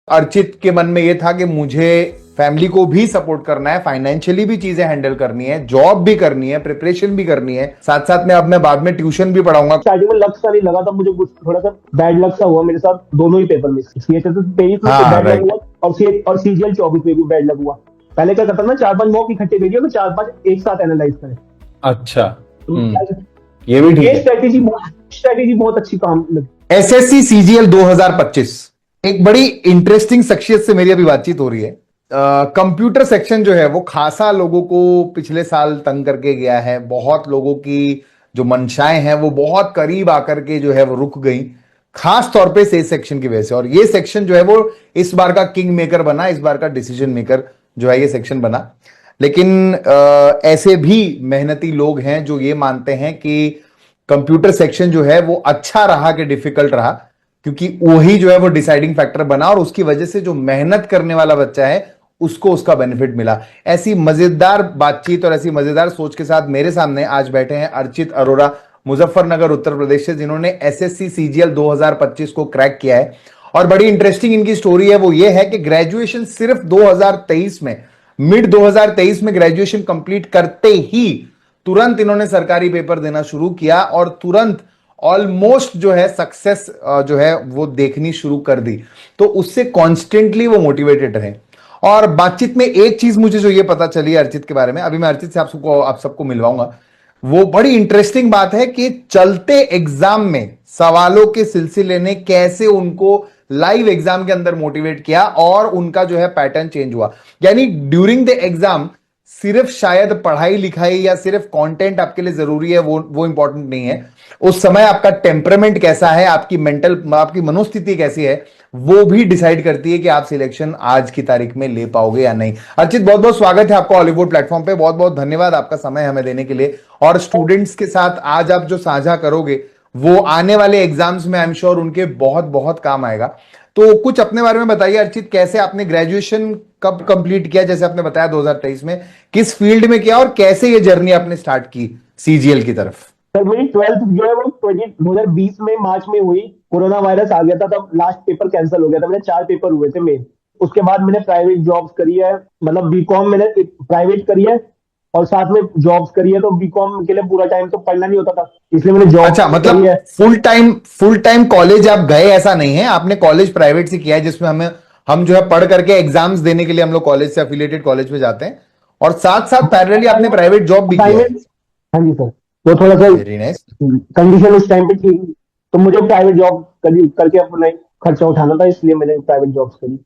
अर्चित के मन में ये था कि मुझे फैमिली को भी सपोर्ट करना है, फाइनेंशियली भी चीजें हैंडल करनी है, जॉब भी करनी है, प्रिपरेशन भी करनी है, साथ साथ में अब मैं बाद में ट्यूशन भी पढ़ाऊंगा। स्टार्टिंग में लक सा नहीं लगा था मुझे, कुछ थोड़ा सा बैड लक सा हुआ मेरे साथ दोनों ही पेपर में। सीएचएस 23 में हाँ बैड लक राइट। हुआ और सीजीएल 24 में भी बैड लक हुआ। पहले क्या करता था, 4-5 मॉक इकट्ठे भेजिए तो 4-5 एक साथ एनालाइज करें। अच्छा। तो ये भी ठीक ये है। स्ट्रेटेजी बहुत अच्छी काम लगी। एसएससी सीजीएल 2025 एक बड़ी इंटरेस्टिंग शख्सियत से मेरी अभी बातचीत हो रही है। कंप्यूटर सेक्शन जो है वो खासा लोगों को पिछले साल तंग करके गया है। बहुत लोगों की जो मंशाएं हैं वो बहुत करीब आकर के जो है वो रुक गई, खास तौर पे से सेक्शन की वजह से। और ये सेक्शन जो है वो इस बार का किंग मेकर बना, इस बार का डिसीजन मेकर जो है ये सेक्शन बना। लेकिन ऐसे भी मेहनती लोग हैं जो ये मानते हैं कि कंप्यूटर सेक्शन जो है वो अच्छा रहा कि डिफिकल्ट रहा, क्योंकि वही जो है वो डिसाइडिंग फैक्टर बना और उसकी वजह से जो मेहनत करने वाला बच्चा है उसको उसका बेनिफिट मिला। ऐसी मजेदार बातचीत और ऐसी मजेदार सोच के साथ मेरे सामने आज बैठे हैं अर्चित अरोरा, मुजफ्फरनगर उत्तर प्रदेश से, जिन्होंने एसएससी सीजीएल 2025 को क्रैक किया है। और बड़ी इंटरेस्टिंग इनकी स्टोरी है, वो ये है कि ग्रेजुएशन सिर्फ 2023 में, मिड 2023 में ग्रेजुएशन कंप्लीट करते ही तुरंत इन्होंने सरकारी पेपर देना शुरू किया और तुरंत ऑलमोस्ट जो है सक्सेस जो है वो देखनी शुरू कर दी। तो उससे कॉन्स्टेंटली वो मोटिवेटेड रहे। और बातचीत में एक चीज मुझे जो ये पता चली अर्चित के बारे में, अभी मैं अर्चित से आप सबको मिलवाऊंगा, वो बड़ी इंटरेस्टिंग बात है कि चलते एग्जाम में सवालों के सिलसिले ने कैसे उनको लाइव एग्जाम के अंदर मोटिवेट किया और उनका जो है पैटर्न चेंज हुआ। यानी ड्यूरिंग द एग्जाम सिर्फ शायद पढ़ाई लिखाई या सिर्फ कंटेंट आपके लिए जरूरी है, वो इंपॉर्टेंट नहीं है। उस समय आपका टेम्परामेंट कैसा है, आपकी मनोस्थिति कैसी है, वो भी डिसाइड करती है कि आप सिलेक्शन आज की तारीख में ले पाओगे या नहीं। अर्चित, बहुत बहुत स्वागत है आपका हॉलीवुड प्लेटफॉर्म पे। बहुत बहुत धन्यवाद आपका समय हमें देने के लिए। और स्टूडेंट्स के साथ आज आप जो साझा करोगे वो आने वाले एग्जाम्स में आई एम श्योर उनके बहुत बहुत काम आएगा। तो कुछ अपने बारे में बताइए अर्चित, कैसे आपने ग्रेजुएशन कब कंप्लीट किया, जैसे आपने बताया 2023 में, किस फील्ड में किया और कैसे ये जर्नी आपने स्टार्ट की सीजीएल की तरफ? सर मेरी 12th जो है वो 2020 में मार्च में हुई। कोरोना वायरस आ गया था, तब लास्ट पेपर कैंसिल हो गया था। मेरे 4 पेपर हुए थे मेन। उसके बाद मैंने प्राइवेट जॉब्स करी है, मतलब बीकॉम मैंने प्राइवेट करी है और साथ में जॉब्स करी है। तो बीकॉम के लिए पूरा टाइम तो पढ़ना नहीं होता था, इसलिए मैंने जॉब अच्छा, करी मतलब है। फुल टाइम कॉलेज आप गए ऐसा नहीं है, आपने कॉलेज प्राइवेट से किया है जिसमें हम जो है पढ़ करके एग्जाम्स देने के लिए हम लोग कॉलेज से एफिलिएटेड कॉलेज में जाते हैं, और साथ साथ पैरेलली आपने प्राइवेट जॉब भी किया है। हाँ जी सर, वो थोड़ा सा वेरी नाइस। कंडीशन उस टाइम पे थी, तो मुझे प्राइवेट जॉब करके अपना खर्चा उठाना था, इसलिए मैंने प्राइवेट जॉब्स करी।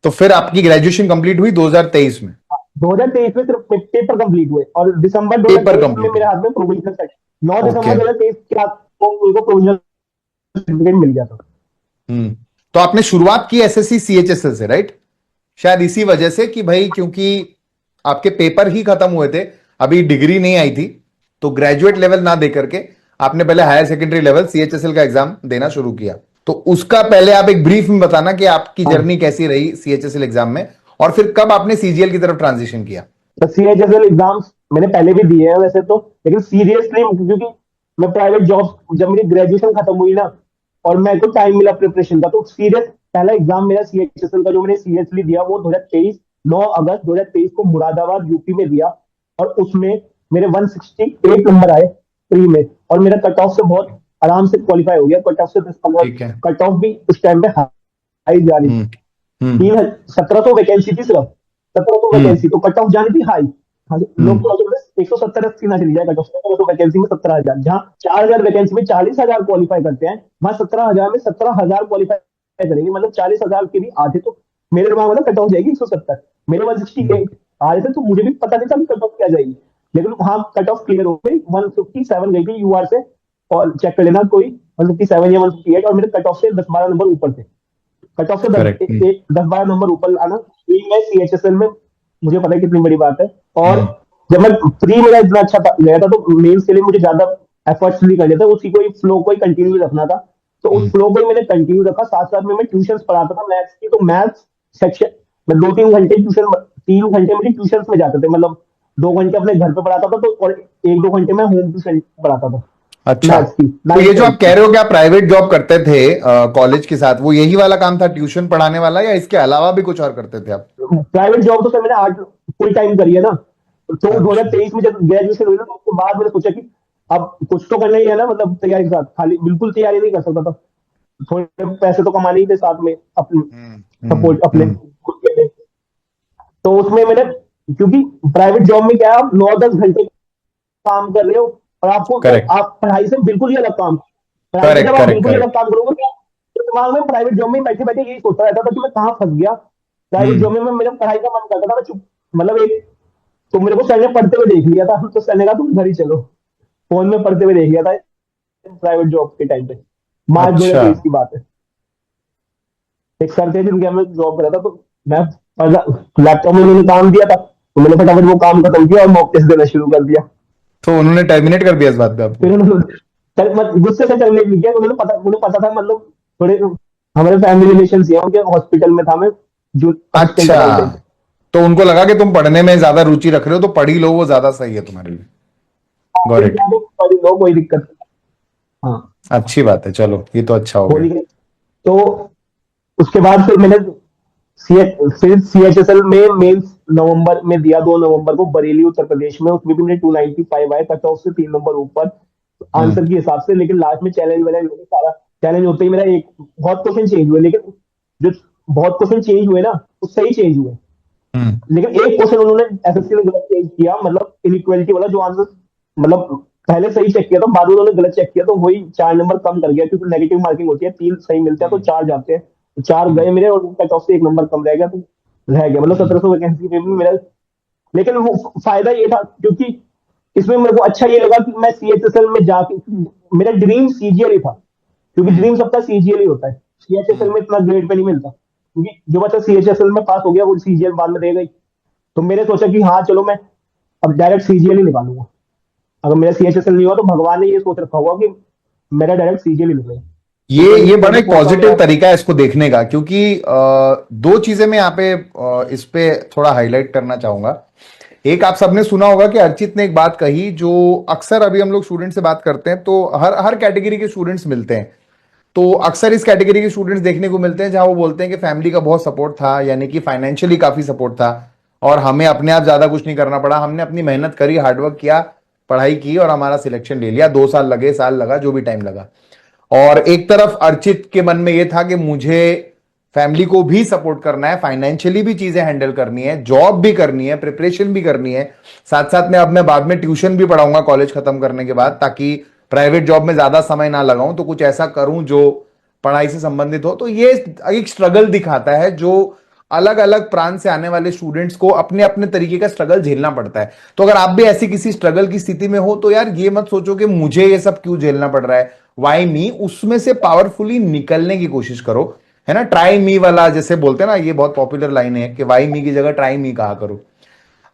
तो फिर आपकी ग्रेजुएशन कंप्लीट हुई 2023 में? 2023 में सिर्फ पेपर कंप्लीट हुए और दिसंबर पेपर 2023 में कंप्लीट मेरे हुआ। हाथ में प्रोविजनल सर्टिफिकेट, 9 ओके। दिसंबर 2023 के हाथ को प्रोविजनल सर्टिफिकेट मिल गया था। तो आपने शुरुआत की एसएससी सीएचएसएल से, राइट? शायद इसी वजह से कि भाई क्योंकि आपके पेपर ही खत्म हुए थे, अभी डिग्री नहीं आई थी, तो ग्रेजुएट लेवल ना दे करके आपने पहले हायर सेकेंडरी लेवल सीएचएसएल का एग्जाम देना शुरू किया। तो उसका पहले आप एक ब्रीफ में बताना कि आपकी जर्नी कैसी रही सीएचएसएल एग्जाम में, और फिर कब आपने सीजीएल की तरफ ट्रांजिशन किया? तो सीएचएसएल एग्जाम्स मैंने पहले भी दिए हैं वैसे तो, लेकिन सीरियसली क्योंकि मैं प्राइवेट जॉब, जब मेरी ग्रेजुएशन खत्म हुई ना और मेरे को टाइम मिला प्रिपरेशन का, तो सीरियस पहला एग्जाम मेरा सीएचएसएल का जो मैंने सीरियसली दिया वो 2023 9 अगस्त 2023 को मुरादाबाद यूपी में दिया। और उसमें मेरे 168 नंबर आए प्री में, और मेरा कट ऑफ से बहुत आराम से क्वालिफाई हो गया। कट ऑफ से 10-15, कट ऑफ भी उस टाइम पे हाई जा रही थी। 1700 वैकेंसी थी, सिर्फ 1700 वैकेंसी, तो कट ऑफ जानी थी हाई। लोग तो 170-80 ना चली जाए कट ऑफ, तो वैकेंसी में 17,000, जहाँ 4,000 वैकेंसी में 40,000 क्वालिफाई करते हैं, वहां 17,000 में 17,000 क्वालिफाई करेंगे, मतलब 40,000 के भी आधे। तो मेरे दिमाग में कट ऑफ जाएगी 170, मेरे 168 आ रहे थे, तो मुझे भी पता नहीं था कि कट ऑफ क्या जाएगी, लेकिन हाँ कट ऑफ क्लियर हो गई। 157 गई थी यूआर से, और चेक कर लेना कोई 157 या 158, और मेरे कट ऑफ से 10-12 नंबर ऊपर थे। कट ऑफ से 10-12 नंबर ऊपर आना मैं सीएचएसएल में, मुझे पता है कितनी बड़ी बात है। और जब मैं प्री मेरा इतना अच्छा गया था, तो मेंस के लिए मुझे ज्यादा एफर्ट्स नहीं करने थे, उसी को फ्लो को ही कंटिन्यू रखना था। तो उस फ्लो को ही मैंने कंटिन्यू रखा। साथ साथ में मैं ट्यूशन पढ़ाता था मैथ्स की, तो मैथ्स सेक्शन में 2-3 घंटे ट्यूशन, 3 घंटे मेरी ट्यूशन में जाते थे, मतलब 2 घंटे अपने घर पे पढ़ाता था, तो और 1-2 घंटे मैं होम ट्यूशन पढ़ाता था। अच्छा, मैथ्स की तो ये 9th जो आप 10th कह की। रहे हो कि आप प्राइवेट जॉब करते थे कॉलेज के साथ, वो यही वाला काम था, ट्यूशन पढ़ाने वाला, या इसके अलावा भी कुछ और करते थे आप? प्राइवेट जॉब तो सर मैंने 8 फुल टाइम करी है ना। तो अच्छा। 2023 में जब ग्रेजुएशन हुई ना, तो उसके बाद मैंने सोचा कि अब कुछ तो करना ही है ना, मतलब तैयारी के साथ खाली बिल्कुल तैयारी नहीं कर सकता था। थोड़े पैसे तो कमाने ही थे साथ में, अपने हम्म। सपोर्ट अपने हम्म। खुद के लिए। तो उसमें मैंने, क्योंकि प्राइवेट जॉब में क्या है, आप 9-10 घंटे काम कर रहे हो, और आपको करेक्ट, आप पढ़ाई से बिल्कुल ही अलग काम, पढ़ाई से जब करेक्ट, आप करेक्ट, बिल्कुल ही अलग करेक्ट। काम करोगे तो दिमाग में प्राइवेट जॉब में बैठे बैठे यही सोचता रहता था कि मैं कहाँ फंस गया। प्राइवेट हम्म। जॉब में मेरा पढ़ाई का मन करता था, मैं चुप, मतलब एक, तो मेरे को सर ने पढ़ते हुए देख लिया था, तो सर ने कहा तुम घर ही चलो। फोन में पढ़ते हुए देख लिया था प्राइवेट जॉब के टाइम पे, मार्च दो हजार अच्छा। तेईस की बात है। एक सर थे जिनके मैं जॉब कर रहा था, तो मैं लैपटॉप में उन्होंने काम दिया था, तो मैंने फटाफट वो काम खत्म किया और मॉक टेस्ट देना शुरू कर दिया। तो उन्होंने टर्मिनेट कर दिया इस बात पे आपको? फिर उन्होंने गुस्से से चलने नहीं किया, उन्हें पता था, मतलब थोड़े हमारे फैमिली रिलेशन है उनके, हॉस्पिटल में था मैं जो असिस्टेंट अच्छा, अकाउंटेंट। तो उनको लगा कि तुम पढ़ने में ज्यादा रुचि रख रहे हो, तो पढ़ ही लो, वो ज्यादा सही है तुम्हारे लिए। गॉट फिर इट। क्या, लो कोई दिक्कत नहीं। हाँ, अच्छी बात है, चलो ये तो अच्छा हो होली गया। गई। तो उसके बाद फिर मैंने फिर CHSL में मेंस नवंबर में दिया, 2 नवंबर को, बरेली उत्तर प्रदेश में। उसमें भी मैंने 295 आए, कट ऑफ से 3 नंबर ऊपर हम्म। आंसर के हिसाब से। लेकिन लास्ट में चैलेंज वैलेंज होते, सारा चैलेंज होते ही मेरा एक, बहुत क्वेश्चन चेंज हुए, लेकिन जो बहुत क्वेश्चन चेंज हुए ना, वो सही चेंज हुए। हम्म। लेकिन एक क्वेश्चन उन्होंने SSC में गलत चेंज किया, मतलब इनइक्वालिटी वाला जो आंसर, मतलब पहले सही चेक किया था, बाद में उन्होंने गलत चेक किया, तो वही 4 नंबर कम कर गया, क्योंकि नेगेटिव मार्किंग होती है, 3 सही मिलते हैं तो हम्म। 4 जाते हैं। तो 4 हम्म। गए मेरे, और कट ऑफ से 1 नंबर कम रह गया, तो रह गया, मतलब 1700 वैकेंसी में भी मेरा। लेकिन वो फायदा ये था, क्योंकि इसमें मेरे को अच्छा ये लगा कि मैं CHSL में जाके, मेरा ड्रीम CGL ही था, क्योंकि हम्म। ड्रीम सबका CGL ही होता है। CHSL हम्म। में इतना ग्रेड पे नहीं मिलता, क्योंकि जो बच्चा CHSL में पास हो गया वो CGL बाद में देगा ही। तो मैंने सोचा कि हाँ चलो, मैं अब डायरेक्ट CGL ही निकालूंगा। अगर मेरा CHSL नहीं हुआ तो भगवान ने ये सोच रखा होगा कि मेरा डायरेक्ट CGL ही निकलेगा। तो ये ट्वेंटी बड़ा ट्वेंटी एक फोर का पॉजिटिव मेरा। तरीका है इसको देखने का, क्योंकि दो चीजें मैं यहाँ पे इस पे थोड़ा हाईलाइट करना चाहूंगा। एक, आप सबने सुना होगा कि अर्चित ने एक बात कही, जो अक्सर अभी हम लोग स्टूडेंट से बात करते हैं तो हर हर कैटेगरी के स्टूडेंट्स मिलते हैं, तो अक्सर इस कैटेगरी के स्टूडेंट्स देखने को मिलते हैं जहां वो बोलते हैं कि फैमिली का बहुत सपोर्ट था, यानी कि फाइनेंशियली काफी सपोर्ट था, और हमें अपने आप ज्यादा कुछ नहीं करना पड़ा, हमने अपनी मेहनत करी, हार्डवर्क किया, पढ़ाई की, और हमारा सिलेक्शन ले लिया, 2 साल लगे, साल लगा, जो भी टाइम लगा। और एक तरफ अर्चित के मन में यह था कि मुझे फैमिली को भी सपोर्ट करना है, फाइनेंशियली भी चीजें हैंडल करनी है, जॉब भी करनी है, प्रिपरेशन भी करनी है, साथ साथ में अब मैं बाद में ट्यूशन भी पढ़ाऊंगा कॉलेज खत्म करने के बाद, ताकि प्राइवेट जॉब में ज्यादा समय ना लगाऊं, तो कुछ ऐसा करूं जो पढ़ाई से संबंधित हो। तो ये एक स्ट्रगल दिखाता है, जो अलग अलग प्रांत से आने वाले स्टूडेंट्स को अपने अपने तरीके का स्ट्रगल झेलना पड़ता है। तो अगर आप भी ऐसी किसी स्ट्रगल की स्थिति में हो, तो यार ये मत सोचो कि मुझे ये सब क्यों झेलना पड़ रहा है, वाई मी, उसमें से पावरफुली निकलने की कोशिश करो, है ना। ट्राई मी वाला जैसे बोलते हैं ना, ये बहुत पॉपुलर लाइन है कि वाई मी की जगह ट्राई मी कहा करो।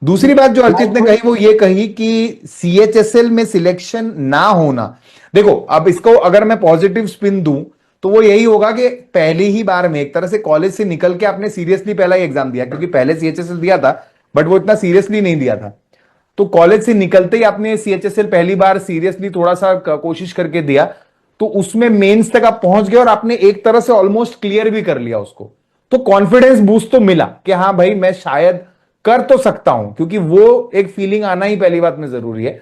दूसरी बात जो अर्चित लाइफ ने में। कही वो ये कही कि CHSL में सिलेक्शन ना होना, देखो अब इसको अगर मैं पॉजिटिव स्पिन दूं, तो वो यही होगा कि पहली ही बार में एक तरह से कॉलेज से निकल के आपने सीरियसली पहला ही एग्जाम दिया, क्योंकि पहले CHSL दिया था बट वो इतना सीरियसली नहीं दिया था। तो कॉलेज से निकलते ही आपने CHSL पहली बार सीरियसली थोड़ा सा कोशिश करके दिया, तो उसमें मेंस तक आप पहुंच गए और आपने एक तरह से ऑलमोस्ट क्लियर भी कर लिया उसको। तो कॉन्फिडेंस बूस्ट तो मिला कि हाँ भाई मैं शायद कर तो सकता हूं, क्योंकि वो एक फीलिंग आना ही पहली बात में जरूरी है।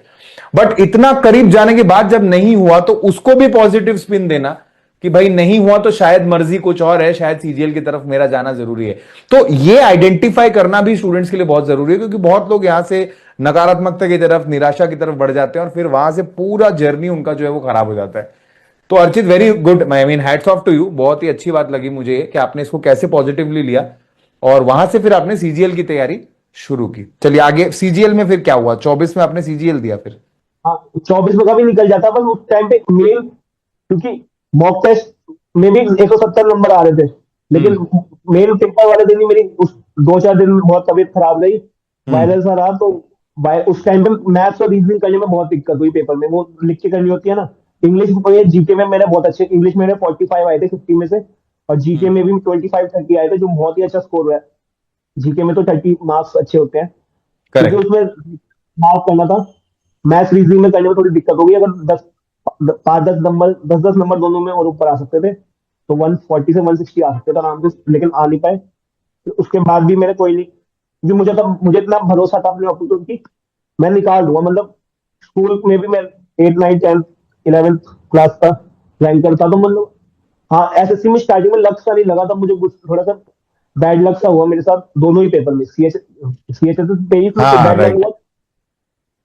बट इतना करीब जाने के बाद जब नहीं हुआ, तो उसको भी पॉजिटिव स्पिन देना कि भाई नहीं हुआ तो शायद मर्जी कुछ और है, शायद CGL की तरफ मेरा जाना जरूरी है। तो ये आइडेंटिफाई करना भी स्टूडेंट्स के लिए बहुत जरूरी है, क्योंकि बहुत लोग यहां से नकारात्मकता की तरफ, निराशा की तरफ बढ़ जाते हैं, और फिर वहां से पूरा जर्नी उनका जो है वो खराब हो जाता है। तो Archit, very good, I mean hats off to you, बहुत ही अच्छी बात लगी मुझे कि आपने इसको कैसे पॉजिटिवली लिया, और वहां से फिर आपने CGL की तैयारी शुरू की। चलिए आगे, CGL में फिर क्या हुआ? 24 में आपने CGL दिया फिर? हाँ, 24 में का भी निकल जाता, बस उस टाइम पे मेल, क्योंकि मॉक टेस्ट में भी 170 नंबर आ रहे थे। लेकिन हम्म। मेन पेपर वाले दिन ही मेरी उस 2-4 दिन में बहुत तबीयत खराब रही, हम्म। वायरल सा रहा। तो उस टाइम पे मैथ्स और रीजनिंग करने में बहुत दिक्कत हुई, पेपर में वो लिख के करनी होती है ना। इंग्लिश में, जीके में मैंने बहुत अच्छे, इंग्लिश में मेरे 45 आए थे 50 में से, और जीके हम्म। में भी 25-30 आए थे, जो बहुत ही अच्छा स्कोर हुआ है। जीके में तो 30 मार्क्स अच्छे होते हैं, क्योंकि करेक्ट। उसमें मार्क करना था। मैथ्स रीजनिंग में करने में थोड़ी दिक्कत होगी, अगर 10 पाँच दस नंबर, 10-10 नंबर दोनों में और ऊपर आ सकते थे, तो 140 से 160 आ सकते थे आराम से, लेकिन आ नहीं पाए। फिर उसके बाद भी मैंने कोई नहीं, क्योंकि मुझे इतना भरोसा था अपने आप पर कि मैं निकाल दूंगा। मतलब स्कूल में भी मैं 8 9 10 11th क्लास का रैंकर था, तो मतलब हाँ, एसएससी में स्टार्टिंग में लक सा नहीं लगा था मुझे, कुछ थोड़ा सा बैड लक सा हुआ मेरे साथ दोनों ही पेपर में। सी एच एस 23 में हाँ, बैड लक राइट। हुआ,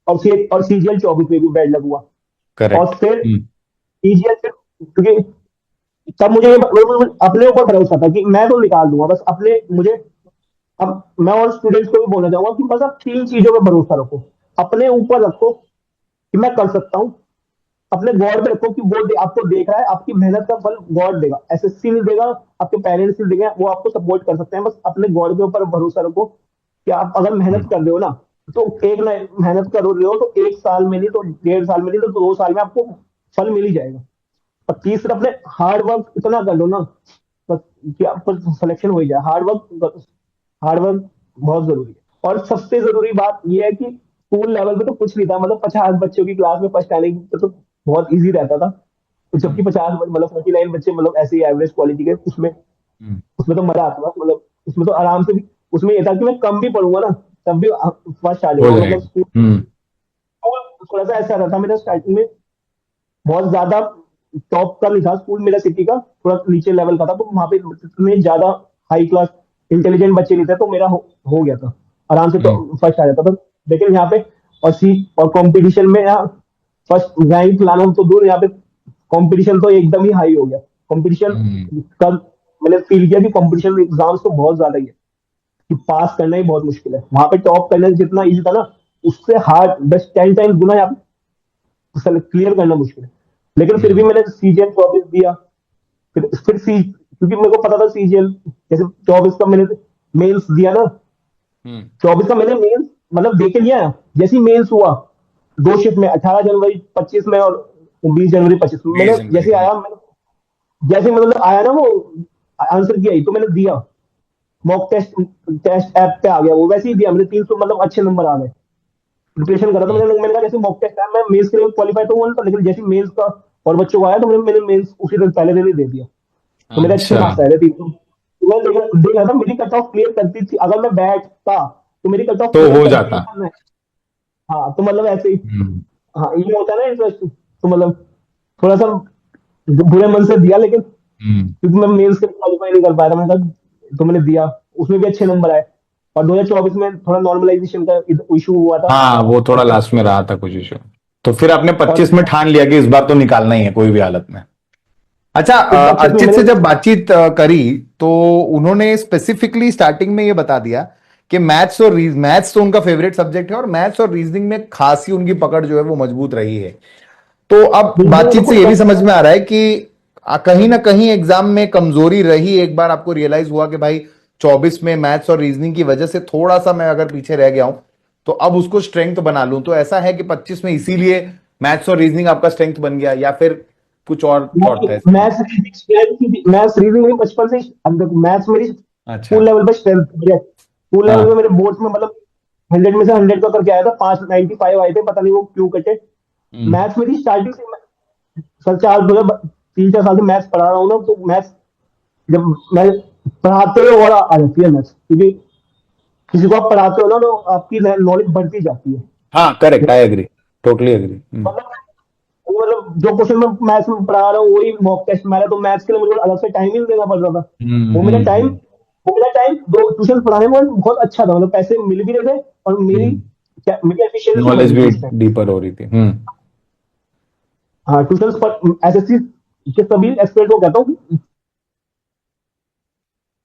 और सीजीएल 24 में भी बैड लक हुआ। और करेक्ट। फिर सीजीएल, क्योंकि तब मुझे अपने ऊपर भरोसा था कि मैं तो निकाल दूंगा, बस अपने मुझे। अब मैं और स्टूडेंट्स को भी बोलना चाहूंगा कि बस आप तीन चीजों पे भरोसा रखो। अपने ऊपर रखो कि मैं कर सकता हूँ, अपने गॉड पे रखो कि वो आपको देख रहा है, आपकी मेहनत का फल गॉड देगा, एसएससी नहीं देगा, आपके पेरेंट्स नहीं देंगे, वो आपको सपोर्ट कर सकते हैं। बस अपने गॉड के ऊपर भरोसा रखो कि आप अगर मेहनत कर रहे हो ना, तो एक ना मेहनत कर रहे हो तो 1 साल में नहीं, तो 1.5 साल में नहीं, तो 2 साल में आपको फल मिल ही जाएगा। और तीसरा, अपने हार्ड वर्क इतना कर लो ना, बस कि आपका सिलेक्शन हो ही जाए। हार्ड वर्क बहुत जरूरी है। और सबसे जरूरी बात यह है कि स्कूल लेवल पे तो कुछ नहीं था, मतलब 50 बच्चों की क्लास में फर्स्ट आने की तो बहुत इजी रहता था। तो जबकि 50 मतलब 49 बच्चे, मतलब ऐसे ही एवरेज क्वालिटी के, उसमें उसमें तो मजा आता था। मतलब उसमें तो आराम से भी, उसमें ये था कि मैं कम भी पढ़ूंगा ना, तब भी फर्स्ट आ हो जाऊंगा। मतलब जाएगा। स्कूल थोड़ा सा ऐसा रहता मेरा स्टार्टिंग में, बहुत ज्यादा टॉप का नहीं था स्कूल मेरा सिटी का, थोड़ा नीचे लेवल का था, तो वहां पे इतने ज्यादा हाई क्लास इंटेलिजेंट बच्चे नहीं थे, तो मेरा हो गया था आराम से, तो हम्म। फर्स्ट आ जाता था। लेकिन यहाँ पे और कंपटीशन में यहाँ फर्स्ट रैंक लाना तो दूर, यहाँ पे कंपटीशन तो एकदम ही हाई हो गया। कंपटीशन हम्म। का मैंने फील किया कि कंपटीशन एग्जाम्स तो बहुत ज्यादा ही है, कि पास करना ही बहुत मुश्किल है। वहां पे टॉप करना जितना इजी था ना, उससे हार्ड 10 टाइम्स गुना यहाँ क्लियर करना मुश्किल है। लेकिन फिर भी हम्म। मैंने सीजीएल 24 दिया। फिर क्योंकि मेरे को पता था सीजीएल, जैसे 24 का मैंने मेंस दिया ना, हम्म। 24 का मैंने मेंस मतलब दे के लिया। जैसे ही मेंस हुआ, दो शिफ्ट में, 18 जनवरी 25 में, और 20 जनवरी 25 में, मैंने 20 जनवरी। जैसे आया, जैसे मतलब आया ना वो आंसर किया ही, तो मैंने दिया। मॉक टेस्ट टेस्ट ऐप पे आ गया वो, वैसे ही दिया मैंने। 300 मतलब अच्छे नंबर आ गए। प्रिपरेशन कर रहा था, मैंने कहा जैसे मॉक टेस्ट है, मैं मेंस के लिए क्वालिफाई तो हुआ था, लेकिन जैसे मेंस का और बच्चों को आया, तो मैंने मेंस उसी दिन पहले दिन ही दे दिया। तो मेरे अच्छे अच्छा। मार्क्स आए थे 300। तो मैं देख रहा था मेरी कट ऑफ क्लियर करती थी, अगर मैं बैठता तो मेरी कट ऑफ तो क्लियर हो करती जाता। थी मैं। हाँ, तो मतलब ऐसे ही। हम्म। हाँ, ये होता है ना इंटरेस्ट, तो मतलब थोड़ा सा बुरे मन से दिया, लेकिन हम्म। क्योंकि मैं मेंस के क्वालिफाई नहीं कर पाया था, मैंने कहा, तो मैंने दिया। उसमें भी अच्छे नंबर आए। और 2024 में थोड़ा नॉर्मलाइजेशन का इशू हुआ था। हाँ, वो और थोड़ा लास्ट में रहा था कुछ इशू। तो फिर आपने और 25 में ठान लिया कि इस बार तो निकालना ही है कोई भी हालत में। अच्छा, फिर 25 में अर्चित मैंने, से जब बातचीत करी तो उन्होंने स्पेसिफिकली स्टार्टिंग में ये बता दिया कि मैथ्स तो उनका फेवरेट सब्जेक्ट है और मैथ्स और रीजनिंग में खासी उनकी पकड़ जो है वो मजबूत रही है। तो अब रीजनिंग बातचीत उनको से ये भी टफ समझ था। में आ रहा है कि कहीं ना कहीं एग्जाम में कमजोरी रही। एक बार आपको रियलाइज हुआ कि भाई 24 में मैथ्स और रीजनिंग की वजह से थोड़ा सा मैं अगर पीछे रह गया हूं, तो अब उसको स्ट्रेंथ बना लूं। तो ऐसा है कि 25 में इसीलिए मैथ्स और रीजनिंग आपका स्ट्रेंथ बन गया, या फिर कुछ और थॉट था नहीं, इसके? मैथ्स रीजनिंग में बचपन से अंदर, मैथ्स मेरी अच्छा। स्कूल लेवल पे स्ट्रेंथ है। स्कूल लेवल में हाँ। मेरे बोर्ड्स में मतलब 100 में से 100 का करके आया था, 595 आए थे, पता नहीं वो क्यों कटे। हम्म। मैथ्स मेरी स्टार्टिंग से, सर 3 4 साल से मैथ्स पढ़ा रहा हूँ ना, तो मैथ्स जब मैं पढ़ाते हुए और आ जाती है मैथ्स, क्योंकि किसी को आप पढ़ाते हो ना, तो आपकी नॉलेज बढ़ती जाती है। हाँ, correct, I agree, totally agree. मतलब जो क्वेश्चन मैं मैथ्स में पढ़ा रहा हूँ वही मॉक टेस्ट में आ रहा है, तो मैथ्स के लिए मुझे अलग से टाइम ही नहीं देना पड़ रहा था। हम्म। वो मेरा टाइम वो मेरा टाइम दो ट्यूशन पढ़ाने में बहुत अच्छा था, मतलब पैसे मिल भी रहे थे, और मेरी एफिशिएंसी बढ़ नॉलेज रही भी थी उस टाइम। डीपर हो रही थी। हम्म। हाँ, ट्यूशन पर एसएससी के सभी एक्सपर्ट को कहता हूँ,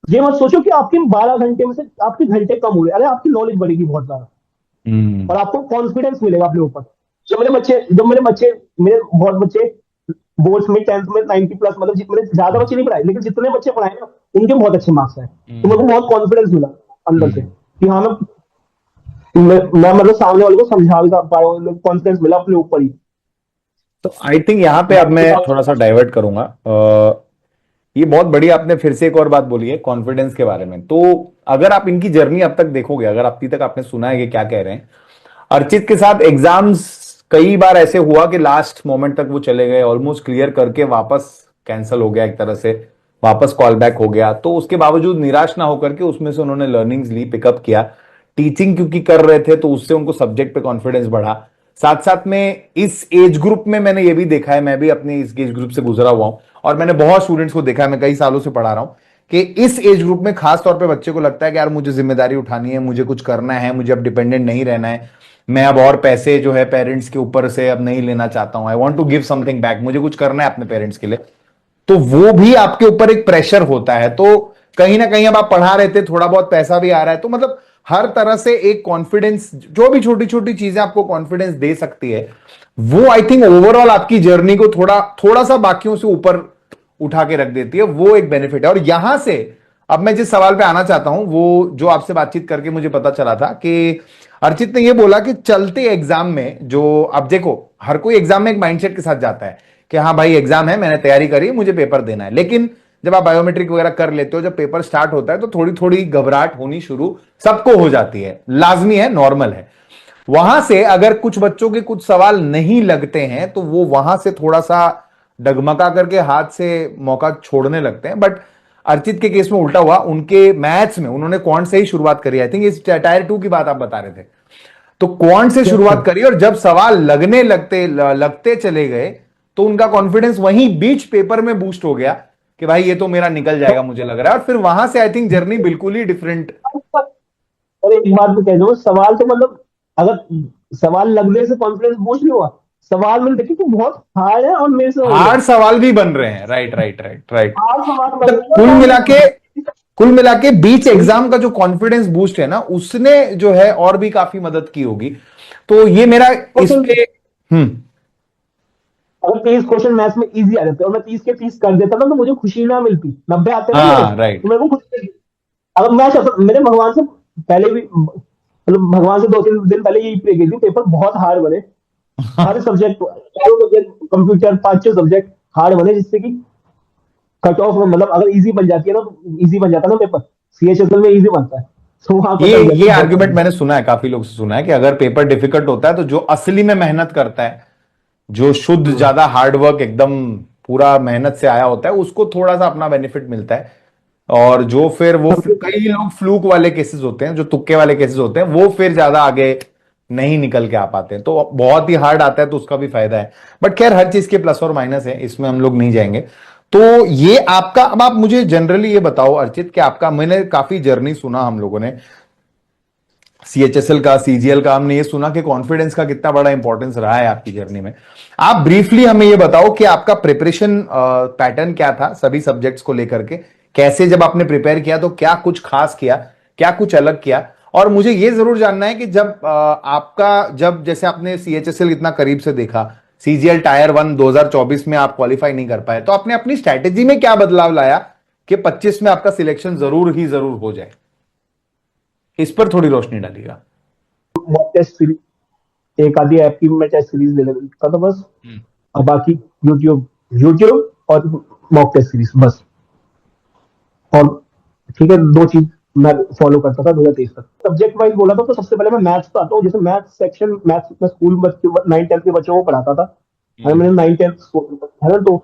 ये मत सोचो कि आपके 12 घंटे में से आपके घंटे कम हो रहे, अरे आपकी नॉलेज बढ़ेगी बहुत ज्यादा, हम्म। और आपको कॉन्फिडेंस मिलेगा अपने ऊपर। जो मेरे बच्चे मेरे बहुत बच्चे बोर्ड्स में 10th में 90 प्लस, मतलब जितने ज्यादा बच्चे नहीं पढ़ाए, लेकिन जितने बच्चे पढ़ाए ना, उनके बहुत अच्छे मार्क्स आए, तो मेरे हम्म। को बहुत कॉन्फिडेंस मिला अंदर से हम्म। कि हाँ, मैं मतलब सामने वाले को समझा भी पा रहा हूँ, कॉन्फिडेंस मिला अपने ऊपर ही। तो आई थिंक यहाँ पे अब मैं थोड़ा सा डाइवर्ट करूंगा। ये बहुत बड़ी आपने फिर से एक और बात बोली है कॉन्फिडेंस के बारे में। तो अगर आप इनकी जर्नी अब तक देखोगे, अगर अब तक आपने सुना है कि क्या कह रहे हैं, अर्चित के साथ एग्जाम्स कई बार ऐसे हुआ कि लास्ट मोमेंट तक वो चले गए, ऑलमोस्ट क्लियर करके वापस कैंसिल हो गया एक तरह से, वापस कॉल बैक हो गया, तो उसके बावजूद निराश ना होकर के उसमें से उन्होंने लर्निंग्स ली, पिकअप किया, टीचिंग क्योंकि कर रहे थे तो उससे उनको सब्जेक्ट पे कॉन्फिडेंस बढ़ा। साथ साथ में इस एज ग्रुप में मैंने ये भी देखा है, मैं भी अपने इस एज ग्रुप से गुजरा हुआ हूं और मैंने बहुत स्टूडेंट्स को देखा है, मैं कई सालों से पढ़ा रहा हूं कि इस एज ग्रुप में खास तौर पे बच्चे को लगता है कि यार मुझे जिम्मेदारी उठानी है, मुझे कुछ करना है, मुझे अब डिपेंडेंट नहीं रहना है, मैं अब और पैसे जो है पेरेंट्स के ऊपर से अब नहीं लेना चाहता हूं, I want to give something back, मुझे कुछ करना है अपने पेरेंट्स के लिए। तो वो भी आपके ऊपर एक प्रेशर होता है, तो कहीं ना कहीं अब आप पढ़ा रहे थे, थोड़ा बहुत पैसा भी आ रहा है, तो मतलब हर तरह से एक कॉन्फिडेंस, जो भी छोटी छोटी चीजें आपको कॉन्फिडेंस दे सकती है, वो आई थिंक ओवरऑल आपकी जर्नी को थोड़ा थोड़ा सा बाकियों से ऊपर उठा के रख देती है, वो एक बेनिफिट है। और यहां से अब मैं जिस सवाल पे आना चाहता हूं, वो जो आपसे बातचीत करके मुझे पता चला था कि अर्चित ने ये बोला कि चलते एग्जाम में जो, अब देखो हर कोई एग्जाम में एक माइंडसेट के साथ जाता है कि हाँ भाई एग्जाम है, मैंने तैयारी करी, मुझे पेपर देना है, लेकिन जब आप बायोमेट्रिक वगैरह कर लेते हो, जब पेपर स्टार्ट होता है तो थोड़ी थोड़ी घबराहट होनी शुरू सबको हो जाती है, लाजमी है, नॉर्मल है। वहां से अगर कुछ बच्चों के कुछ सवाल नहीं लगते हैं तो वो वहां से थोड़ा सा डगमगा करके हाथ से मौका छोड़ने लगते हैं, बट अर्चित के केस में उल्टा हुआ, उनके मैथ्स में उन्होंने क्वांट से ही शुरुआत करी, आई थिंक इस टायर 2 की बात आप बता रहे थे, तो क्वांट से शुरुआत करी और जब सवाल लगने लगते चले गए तो उनका कॉन्फिडेंस वहीं बीच पेपर में बूस्ट हो गया कि भाई ये तो मेरा निकल जाएगा मुझे लग रहा है, और फिर वहां से आई थिंक जर्नी बिल्कुल ही डिफरेंट। और एक बात मैं कह दूं, सवाल तो मतलब अगर सवाल लगने से कॉन्फिडेंस बूस्ट नहीं हुआ, सवाल मैंने देखे कि बहुत हार्ड है और मेरे से हो गए, हार्ड सवाल भी बन रहे हैं, right right right right. Hard सवाल बन मतलब गए और कुल मिला के बीच एग्जाम का जो कॉन्फिडेंस बूस्ट है ना, उसने जो है और भी काफी मदद की होगी, तो ये मेरा इस पे। हम्म। अगर 30 क्वेश्चन मैथ्स में इजी आ जाते और मैं 30 के 30 कर देता ना, तो मुझे खुशी ना मिलती। 90 आते ना मेरे, हाँ तो राइट। मेरे को खुशी मिलती। अगर मैंने भगवान से पहले भी, मतलब भगवान से 2-3 दिन पहले यही प्रे की थी, पेपर बहुत हार्ड बने, हर सब्जेक्ट, चारों सब्जेक्ट, कंप्यूटर, 5-6 सब्जेक्ट हार्ड बने, जिससे कि कट ऑफ, मतलब अगर इजी बन जाती है ना, तो इजी बन जाता है ना पेपर, सीएचएसएल में इजी बनता है, तो वहां कट ये ऑफ ये जाती है आर्गुमेंट बहुत। मैंने सुना है, काफी लोग से सुना है कि अगर पेपर डिफिकल्ट होता है तो जो असली में मेहनत करता है, जो शुद्ध हम्म। ज्यादा हार्ड वर्क एकदम पूरा मेहनत से आया होता है, उसको थोड़ा सा अपना बेनिफिट मिलता है, और जो फिर वो कई लोग फ्लूक वाले केसेस होते हैं, जो तुक्के वाले केसेस होते हैं, वो फिर ज्यादा आगे नहीं निकल के आ पाते हैं, तो बहुत ही हार्ड आता है तो उसका भी फायदा है। बट खैर हर चीज के प्लस और माइनस है, इसमें हम लोग नहीं जाएंगे। तो ये आपका, अब आप मुझे जनरली ये बताओ अर्चित कि आपका, मैंने काफी जर्नी सुना हम लोगों ने, सीएचएसएल का, सीजीएल का, हमने ये सुना कि कॉन्फिडेंस का कितना बड़ा इंपॉर्टेंस रहा है आपकी जर्नी में। आप ब्रीफली हमें ये बताओ कि आपका प्रिपरेशन पैटर्न क्या था सभी सब्जेक्ट्स को लेकर के, कैसे जब आपने प्रिपेयर किया तो क्या कुछ खास किया, क्या कुछ अलग किया, और मुझे ये जरूर जानना है कि जब आपका, जब जैसे आपने सीएचएसएल इतना करीब से देखा, सीजीएल टायर 1 2024 में आप क्वालिफाई नहीं कर पाए, तो आपने अपनी स्ट्रैटेजी में क्या बदलाव लाया कि 25 में आपका सिलेक्शन जरूर ही जरूर हो जाए, इस पर थोड़ी रोशनी डालिएगा। मॉक टेस्ट सीरीज, एक आधी ऐप की मैं टेस्ट सीरीज ले लेता था बस, और बाकी यूट्यूब, यूट्यूब और मॉक टेस्ट सीरीज बस। और ठीक है, 2 चीज मैं फॉलो करता था 2023 तक। सब्जेक्ट वाइज बोला था तो सबसे पहले मैं मैथ्स पे आता हूँ। जैसे मैथ्स सेक्शन, मैथ्स में स्कूल बच्चे 9-10 के बच्चों को पढ़ाता था, और मैंने 9-10 है ना, तो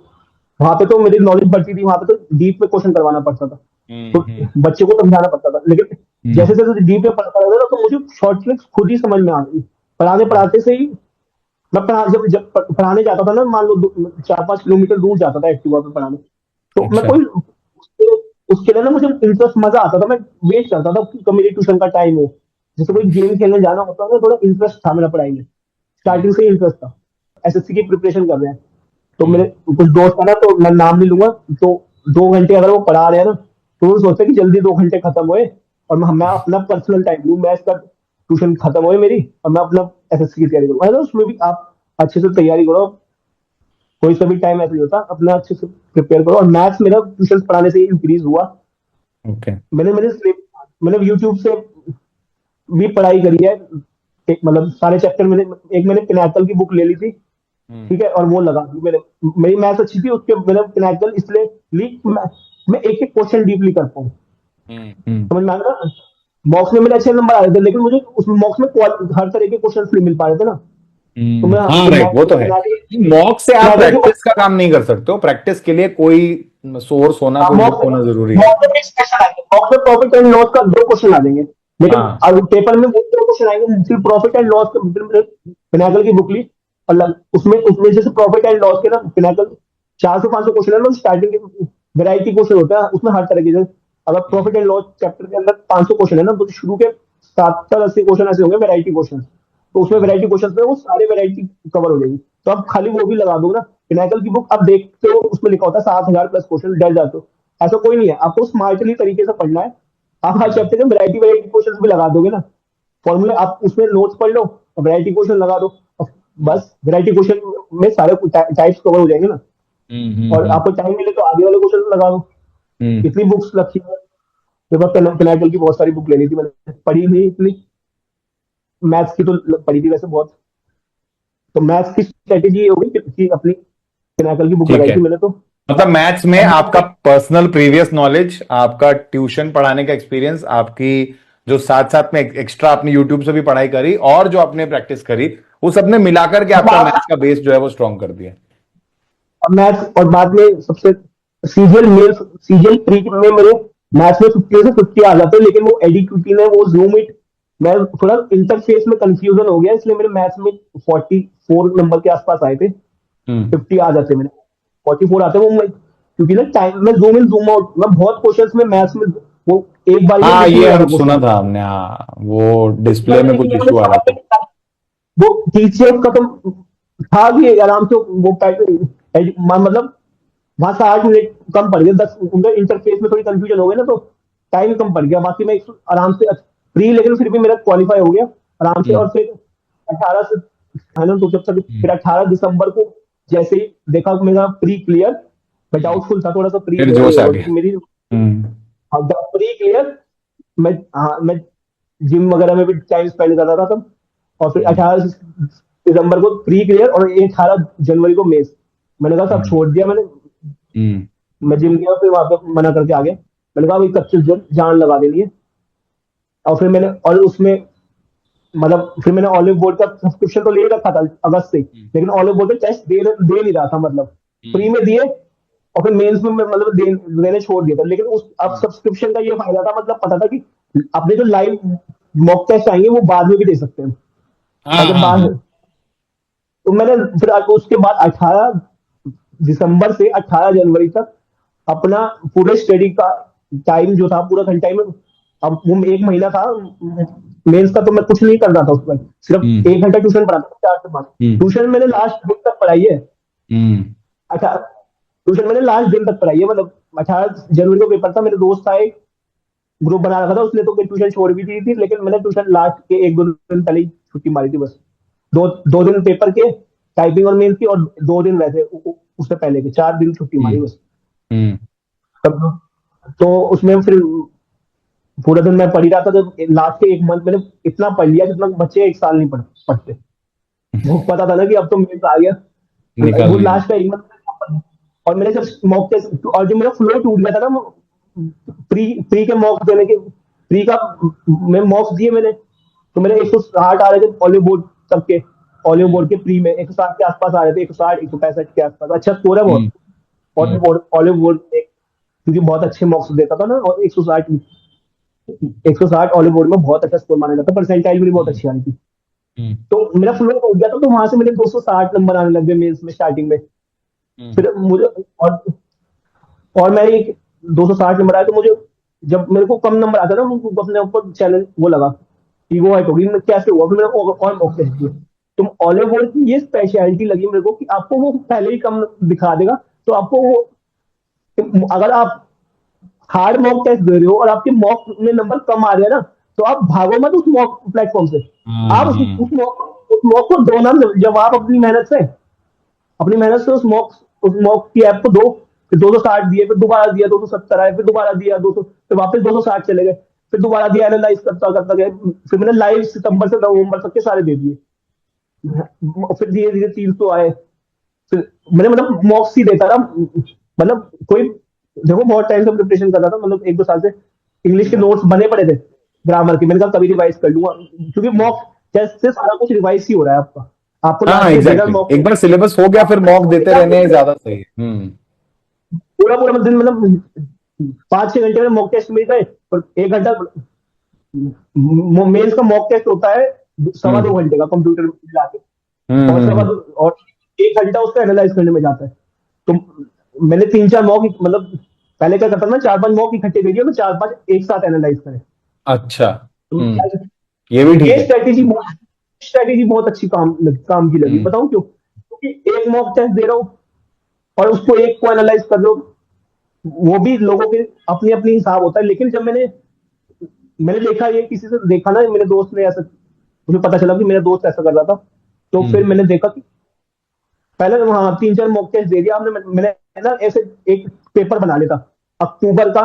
वहां पे तो मेरी नॉलेज बढ़ती थी, वहां पे तो डीप में क्वेश्चन करवाना पड़ता था, तो बच्चे को समझाना पड़ता था। लेकिन जैसे जैसे डीप में पढ़ता रहता था, तो मुझे शॉर्ट ट्रिक्स खुद ही समझ में आ गई, पढ़ाने पढ़ाते से ही। मैं जब जब पढ़ाने जाता था ना, मान लो 4-5 किलोमीटर दूर जाता था एक्टिवा पे पढ़ाने, तो मैं अच्छा। कोई उसके लिए ना मुझे इंटरेस्ट, मजा आता था, मैं वेट करता था कि कब मेरी ट्यूशन का टाइम हो। जैसे कोई गेम खेलने जाना होता था, थोड़ा इंटरेस्ट था मेरा पढ़ाई में, स्टार्टिंग से ही इंटरेस्ट था। एसएससी की प्रिपरेशन कर रहे हैं, तो मेरे कुछ दोस्त है ना, तो मैं नाम नहीं लूंगा, तो 2 घंटे अगर वो पढ़ा रहे हैं ना, तो वो सोचते हैं कि जल्दी 2 घंटे खत्म होए और मैं अपना पर्सनल टाइम लूँ, मैं इसका ट्यूशन खत्म होए मेरी, और मैं अपना एसएससी की तैयारी करूँ, है ना। उसमें भी आप अच्छे से तैयारी करो, कोई सा भी टाइम ऐसा नहीं होता, अपना अच्छे से प्रिपेयर करो। और मैथ्स मेरा ट्यूशन पढ़ाने से इंक्रीज हुआ। ओके। मैंने मैंने मैंने यूट्यूब से भी पढ़ाई करी है, एक मतलब सारे चैप्टर मैंने, एक मैंने पिनाकल की बुक ले ली थी, ठीक है, और वो लगा दी मैंने। मेरी मैथ्स अच्छी थी, उसके मैंने पिनाकल इसलिए ली कि मैं एक एक क्वेश्चन डीपली कर पाऊँ, समझ में आ गया। मॉक्स में मेरे अच्छे नंबर आ रहे थे, लेकिन मुझे उस मॉक्स में हर तरह के क्वेश्चन नहीं मिल पा रहे थे ना, तो मैं हाँ राइट, वो तो है। मॉक से आप पिनाकल की प्रैक्टिस का काम नहीं कर सकते हो, प्रैक्टिस के लिए कोई सोर्स होना, कोई मॉक बुक होना जरूरी है। मॉक में 20 क्वेश्चन आएंगे, मॉक में प्रॉफिट एंड लॉस का 2 क्वेश्चन आ जाएंगे, लेकिन हाँ। अगर पेपर में वो 2 क्वेश्चन आएंगे सिर्फ प्रॉफिट एंड लॉस के। पिनाकल की बुक ली, अलग उसमें उसमें जैसे प्रॉफिट एंड लॉस के ना, पिनाकल 400-500 क्वेश्चन है ना, स्टार्टिंग के वेराइटी क्वेश्चन होता है उसमें हर तरह के। जैसे अगर प्रॉफिट एंड लॉस चैप्टर के अंदर 500 क्वेश्चन है ना, तो शुरू के 70-80 क्वेश्चन ऐसे होंगे वेराइटी क्वेश्चन, तो उसमें वेराइटी क्वेश्चन में वो सारे वेराइटी कवर हो जाएगी। तो आप खाली वो भी लगा दो ना। पिनाकल की बुक आप देखते हो उसमें लिखा होता है 7,000+ क्वेश्चन, डर जाते हो। ऐसा कोई नहीं है, आपको स्मार्टली तरीके से पढ़ना है। आप हर चैप्टर में वैरायटी वैरायटी क्वेश्चन भी लगा दोगे ना, फॉर्मूले आप उसमें नोट्स पढ़ लो और वैरायटी क्वेश्चन लगा दो, और बस वैरायटी क्वेश्चन में सारे टाइप्स कवर हो जाएंगे ना। और हम्म। आपको टाइम मिले तो आगे वाले क्वेश्चन लगा दो। हम्म। इतनी बुक्स रखी है। मेरे पास पिनाकल की बहुत सारी बुक लेनी थी, मैंने पढ़ी नहीं इतनी। मैथ्स की तो पढ़ी थी वैसे बहुत। तो मैथ्स की स्ट्रेटेजी ये होगी कि अपनी पिनाकल की बुक ठीक लगाई है, थी मैंने तो। मतलब मैथ्स में अब आपका पर्सनल प्रीवियस नॉलेज, आपका ट्यूशन पढ़ाने का एक्सपीरियंस, आपकी जो साथ साथ में एक्स्ट्रा आपने यूट्यूब से भी पढ़ाई करी और जो आपने प्रैक्टिस करी, वो सबने मिलाकर के आपका मैथ्स का बेस जो है वो स्ट्रॉन्ग कर दिया। मैथ्स और बाद में सबसे सीजीएल मेल सीजीएल प्री में मेरे मैथ्स में 50 से 50 आ जाते हैं, लेकिन वो एडीक्यूटी ने वो जूम इट, मैं थोड़ा इंटरफेस में कंफ्यूजन हो गया, इसलिए मेरे मैथ्स में 44 नंबर के आसपास आए थे। हम्म। 50 आ जाते मेरे, 44 आते वो मैं, क्योंकि ना टाइम में जूम इन जूम आउट, मैं बहुत क्वेश्चंस में मैथ्स में वो एक बार में हाँ, लिख ये नहीं रहा था हम सुना क्वेश्चन, था हमने, हाँ वो तो एक बार डिस्प्ले में में लिख कुछ लिया मैंने इशू आ रहा समझ में था। नहीं आया। वो टीसीएस का तो था भी आराम से वो मतलब वहां से 8 मिनट कम पड़ गए, 10 उनके इंटरफेस में थोड़ी कंफ्यूजन हो गई ना, तो टाइम कम पड़ गया। बाकी मैं आराम से फ्री, लेकिन फिर भी मेरा क्वालिफाई हो गया आराम से। हम्म। और फिर 18 से फाइनल, तो जब तक फिर हम्म। 18 दिसंबर को जैसे ही देखा मेरा प्री क्लियर, मैं हम्म। डाउटफुल था थोड़ा सा प्री फिर क्लियर नहीं जोश आ होगा, गया। क्योंकि मेरी हम्म। प्री क्लियर, मैं हाँ मैं जिम वगैरह में भी टाइम स्पेंड कर रहा था तब। और फिर हम्म। 18 दिसंबर को प्री क्लियर, और 18 जनवरी को मेस। मैंने कहा सब हम्म। छोड़ दिया मैंने। हम्म। मैं जिम गया, फिर वहां पे मना करके आ गया। मैंने कहा भाई 25 दिन जान लगा देनी है। और फिर मैंने और उसमें मतलब फिर मैंने ऑलिव बोर्ड का सब्सक्रिप्शन तो ले रखा था अगस्त से, लेकिन ऑलिव बोर्ड के टेस्ट दे नहीं रहा था, मतलब फ्री हम्म। में दिए। और फिर मेंस में मैं मतलब देने छोड़ दिया था, लेकिन उस अब हम्म। सब्सक्रिप्शन का ये फायदा था, मतलब पता था कि अपने जो लाइव मॉक टेस्ट आएंगे वो बाद में भी दे सकते हैं, हाँ ताकि हाँ हाँ। बाद। तो मैंने फिर उसके बाद 18 दिसंबर से 18 जनवरी तक अपना पूरे स्टडी का टाइम जो था पूरा घंटा में, अब वो 1 महीना था मेंस का, तो मैं कुछ नहीं कर रहा था उसमें, सिर्फ हम्म। 1 घंटा ट्यूशन पढ़ाता था 4 से 5। हम्म। ट्यूशन मैंने लास्ट दिन तक पढ़ाई है। हम्म। अच्छा, ट्यूशन मैंने लास्ट दिन तक पढ़ाई है, मतलब 18 जनवरी को पेपर था, मेरे दोस्त था एक, ग्रुप बना रखा था उसने, तो ट्यूशन छोड़ भी दी थी, लेकिन मैंने ट्यूशन लास्ट के 1-2 दिन पहले ही छुट्टी मारी थी बस। दो 2 दिन पेपर के, टाइपिंग और मेंस की, और 2 दिन वैसे उससे पहले के 4 दिन छुट्टी मारी हम्म। बस। हम्म। तब तो उसमें फिर पूरा दिन मैं पढ़ ही रहा था, जब लास्ट के 1 मंथ मैंने इतना पढ़ लिया जितना बच्चे 1 साल नहीं पढ़ते। वो पता था ना कि अब तो मेरे आ गया, वो निकालनी है। लास्ट का 1 मंथ। और मैंने जब मॉक टेस्ट, और जो मेरा फ्लो टूट गया था ना, प्री प्री के मॉक देने के, प्री का मैं मॉक्स दिए मैंने, तो मेरे 160 आ रहे थे ऑलिव बोर्ड तक के। ऑलिव बोर्ड के प्री में 160 के आसपास आ रहे थे, 160 165 के आसपास, अच्छा स्कोर है हम्म। बहुत। हम्म। ऑलिव बोर्ड क्योंकि बहुत अच्छे मॉक्स देता था ना, और 160 ऑलिव बोर्ड में बहुत अच्छा स्कोर माना जाता, परसेंटाइल भी बहुत हम्म। अच्छी आ रही थी। हम्म। तो मेरा फ्लो हो गया था, तो वहां से मेरे 260 नंबर आने लग गए मेंस में स्टार्टिंग में। हम्म। फिर मुझे और मैं एक 260 नंबर आया, तो मुझे जब मेरे को कम नंबर आता ना, मुझे अपने ऊपर चैलेंज वो लगा, ईगो हाइट होगी, मैं कैसे हुआ, फिर मैंने और मॉक टेस्ट दिए। तो ऑलिव बोर्ड की ये स्पेशलिटी लगी मेरे को कि आपको वो पहले ही कम दिखा देगा, तो आपको वो अगर आप हार्ड मॉक टेस्ट दे रहे हो और आपके मॉक में नंबर कम आ रहे हैं ना, तो आप भागो मत उस मॉक प्लेटफॉर्म से। हाँ आप हाँ। उस मॉक को दो ना, जब आप अपनी मेहनत से उस मॉक की ऐप को दो। फिर 260 दिए, फिर दोबारा दिया 270 आए, फिर दोबारा दिया 200, फिर वापस 260 चले गए, फिर दोबारा दिया, एनालाइज करता करता गए। फिर मैंने लाइव सितंबर से नवंबर तक के सारे दे दिए। फिर धीरे धीरे 300 आए। फिर मैंने मतलब मॉक्स ही देता रहा, मतलब कोई देखो बहुत टाइम से प्रिपरेशन कर रहा था, मतलब 1-2 साल से इंग्लिश के हम्म। नोट्स बने पड़े थे ग्रामर के, मैंने कहा कभी रिवाइज कर लूंगा, क्योंकि मॉक टेस्ट से सारा कुछ रिवाइज ही हो रहा है आपका। आपको हाँ लास्ट में देगा एग्जैक्टली, मॉक एक बार सिलेबस हो गया फिर मॉक देते रहने ज्यादा सही है। पूरा पूरा दिन, मतलब 5-6 घंटे में मॉक टेस्ट मिल गए, और 1 घंटा मेंस का मॉक टेस्ट होता है, सवा हम्म 2 घंटे का कंप्यूटर मिला के, हम्म और हम्म हम्म, और 1 घंटा उसको एनालाइज करने में जाता है। तो मैंने 3-4 मॉक, मतलब पहले क्या करता था ना, 4-5 मॉक इकट्ठे दे दिए, तो 4-5 एक साथ एनालाइज करें। अच्छा। तो ये भी ठीक ये है। स्ट्रेटेजी बहुत अच्छी काम की लगी, हम्म बताऊं क्यों? क्योंकि एक मॉक टेस्ट दे रहा हूँ और उसको एक को एनालाइज कर लो, वो भी लोगों के अपनी अपनी हिसाब होता है। लेकिन जब मैंने मैंने देखा, ये किसी से देखा ना, मेरे दोस्त ने ऐसा, मुझे पता चला कि मेरा दोस्त ऐसा कर रहा था, तो फिर हम्म मैंने देखा कि पहले हाँ 3-4 मॉक टेस्ट दे दिया आपने, मैंने ना ऐसे एक पेपर बना लेता अक्टूबर का,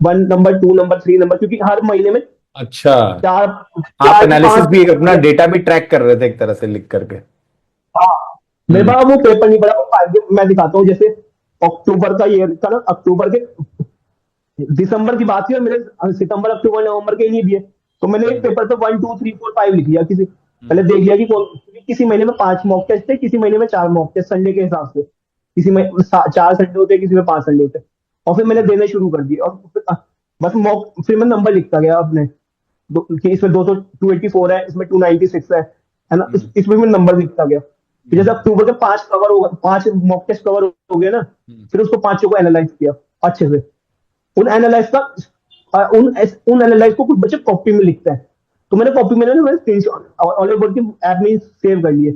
1 नंबर 2 नंबर 3 नंबर, क्योंकि हर महीने में अच्छा, चार आप चार से एनालिसिस पांच भी अपना डेटा भी ट्रैक कर रहे थे एक तरह से लिख करके। हाँ, मेरे हम्म पास वो पेपर नहीं पड़ा, वो मैं दिखाता हूँ। जैसे अक्टूबर का ये था ना, अक्टूबर के दिसंबर की बात थी, और मेरे सितंबर अक्टूबर नवंबर के ही नहीं दिए, तो मैंने एक हम्म पेपर पे 1 2 3 4 5 लिख लिया, किसी पहले हम्म देख लिया कि कौन, किसी महीने में 5 मॉक टेस्ट थे, किसी महीने में 4 मॉक टेस्ट, संडे के हिसाब से, किसी में 4 संडे होते, किसी में 5 संडे होते। और फिर मैंने देने शुरू कर दिए, और बस मॉक, फिर मैं नंबर लिखता गया अपने, कि इसमें 284 है, इसमें 296 है ना, हम्म इसमें मैं नंबर लिखता गया। फिर जैसे हम्म अक्टूबर के 5 मॉक टेस्ट कवर हो गए ना, हम्म, फिर उसको पांचों को एनालाइज किया अच्छे से। उन एनालाइज का उन एनालाइज को कुछ बच्चे कॉपी में लिखते हैं, तो मैंने कॉपी में ना, मैंने स्क्रीनशॉट ऑलिवर बोर्ड की ऐप में सेव कर लिए,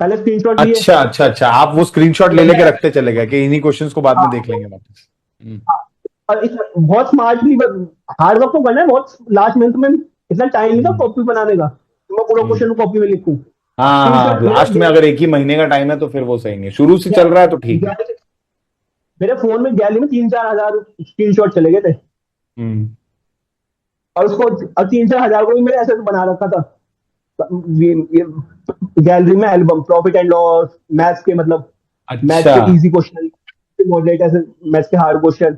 पहले स्क्रीनशॉट लिए। अच्छा अच्छा अच्छा, आप वो स्क्रीनशॉट ले लेके रखते चले गए कि इन्हीं क्वेश्चंस को बाद में देख हाँ, लेंगे वापस। हम्म और इसमें बहुत स्मार्टली, हार्ड वर्क तो करना है बहुत, लास्ट मंथ में इतना टाइम नहीं था हम्म कॉपी बनाने का, तो मैं पूरा हम्म। क्वेश्चन कॉपी में लिखूं। हाँ हाँ, स्क्रीनशॉट लास्ट में अगर एक ही महीने का टाइम है तो फिर वो सही नहीं है, शुरू से चल रहा है तो ठीक है। मेरे फोन में गैलरी में 3-4 हजार स्क्रीनशॉट चले गए थे, हम्म और उसको, और 3-4 हजार को भी मैंने ऐसे बना रखा था, गैलरी में album, profit and loss, maths के, मतलब मैथ्स अच्छा। के इजी क्वेश्चन, मॉडरेट ऐसे, मैथ्स के हार्ड क्वेश्चन,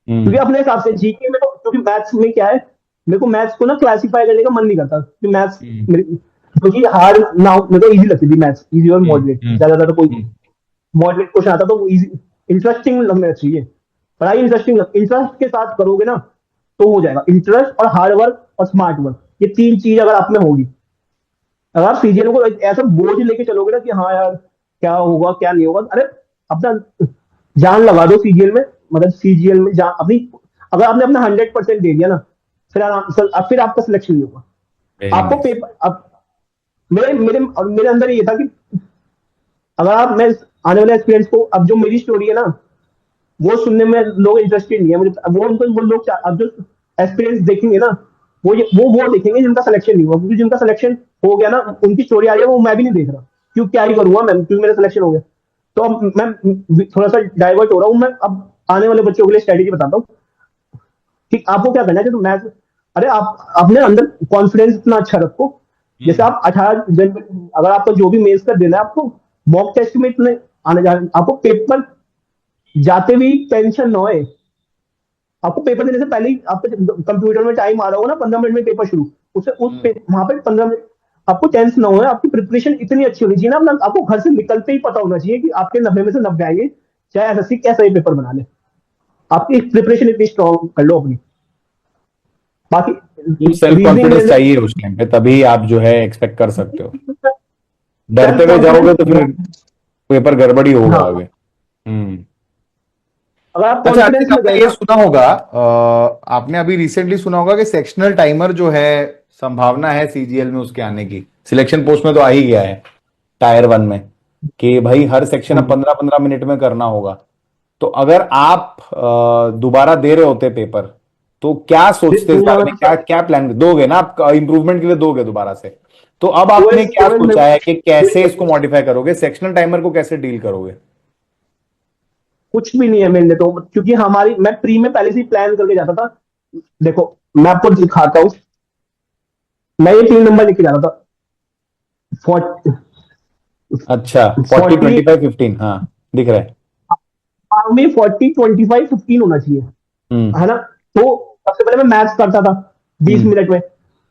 क्योंकि हम्म अपने हिसाब से जीके में तो, क्योंकि मैथ्स में क्या है, मेरे को मैथ्स को ना क्लासिफाई करने का मन नहीं करता, क्योंकि मैथ्स हम्म क्योंकि हार्ड ना मेरे को इजी लगती थी, मैथ्स इजी और मॉडरेट, हम्म ज्यादा ज्यादा कोई हम्म मॉडरेट क्वेश्चन आता तो वो इजी, इंटरेस्टिंग लगना चाहिए, पढ़ाई इंटरेस्टिंग, इंटरेस्ट के साथ करोगे ना तो हो जाएगा। इंटरेस्ट और हार्ड वर्क और स्मार्ट वर्क, ये 3 चीज अगर आप में होगी, अगर आप सीजीएल को ऐसा बोझ लेके चलोगे ना कि हाँ यार क्या होगा क्या नहीं होगा, अरे अपना जान लगा दो सीजीएल में, मतलब सीजीएल में जान अपनी, अगर आपने अपना 100% दे दिया ना, फिर आराम से, अब फिर आपका सिलेक्शन नहीं होगा। वेरी आपको नाइस। पेपर, अब मेरे अंदर ये था कि अगर आप, मैं आने वाले एक्सपीरियंस को, अब जो मेरी स्टोरी है ना, वो सुनने में लोग इंटरेस्टेड नहीं है मुझे, वो उनको वो लोग अब जो एक्सपीरियंस देखेंगे ना, वो देखेंगे जिनका सिलेक्शन नहीं हुआ, क्योंकि जिनका सिलेक्शन हो गया ना, उनकी स्टोरी आ रही है, वो मैं भी नहीं देख रहा, क्यों क्या ही करूंगा मैं, क्योंकि मेरा सिलेक्शन हो गया। तो अब मैं थोड़ा सा डाइवर्ट हो रहा हूँ, मैं अब आने वाले बच्चों के लिए स्ट्रेटेजी बताता हूँ कि आपको क्या करना है। जैसे मैं, अरे आप अपने अंदर कॉन्फिडेंस इतना अच्छा रखो, जैसे हम्म आप 18 जनवरी, अगर आपका जो भी मेंस का देना है, आपको मॉक टेस्ट में इतने आने जाने, आपको पेपर जाते भी टेंशन ना होए, आपको पेपर देने से पहले ही आपके कंप्यूटर में टाइम आ रहा होगा ना, 15 मिनट में पेपर शुरू, उससे हम्म वहां पे 15 मिनट, आपको टेंशन ना हो, आपकी प्रिपरेशन इतनी अच्छी होनी चाहिए ना, आपको घर से निकलते ही पता होना चाहिए कि आपके 90 में से 90 आएंगे, चाहे एसएससी कैसा ही पेपर बना ले, आपकी प्रिपरेशन इतनी स्ट्रॉन्ग कर लो अपनी। बाकी तो सेल्फ रीजनिंग कॉन्फिडेंस में चाहिए उस टाइम पे, तभी आप जो है एक्सपेक्ट कर सकते हो। डरते सेल्फ हुए जाओगे कॉन्फिडेंस, तो फिर पेपर गड़बड़ी होगा हाँ, आगे। हम्म। अगर आप अच्छा कॉन्फिडेंस अर्चित, में आपने गए ये ना, सुना होगा, आपने अभी रिसेंटली सुना होगा कि सेक्शनल टाइमर जो है, संभावना है सीजीएल में उसके आने की, सिलेक्शन पोस्ट में तो आ ही गया है टायर 1 में, कि भाई हर सेक्शन अब 15-15 मिनट में करना होगा। तो अगर आप दोबारा दे रहे होते पेपर, तो क्या सोचते इस बारे में, क्या क्या प्लान दोगे ना आप, इंप्रूवमेंट के लिए दोगे दोबारा से? तो अब आपने ओएस क्या ओएस में सोचा है कि कैसे इसको मॉडिफाई करोगे, सेक्शनल टाइमर को कैसे डील करोगे? कुछ भी नहीं है मेरे लिए तो, क्योंकि हमारी, मैं प्री में पहले से ही प्लान करके जाता था। देखो मैं आपको दिखाता हूँ, मैं ये 3 नंबर लेके जा रहा था, फोर्टी अच्छा, 40 फोर्टी 25 15, हाँ दिख रहा है। में 40 25 15 होना चाहिए, हम्म है ना? तो सबसे पहले मैं मैथ्स करता था, बीस हम्म मिनट में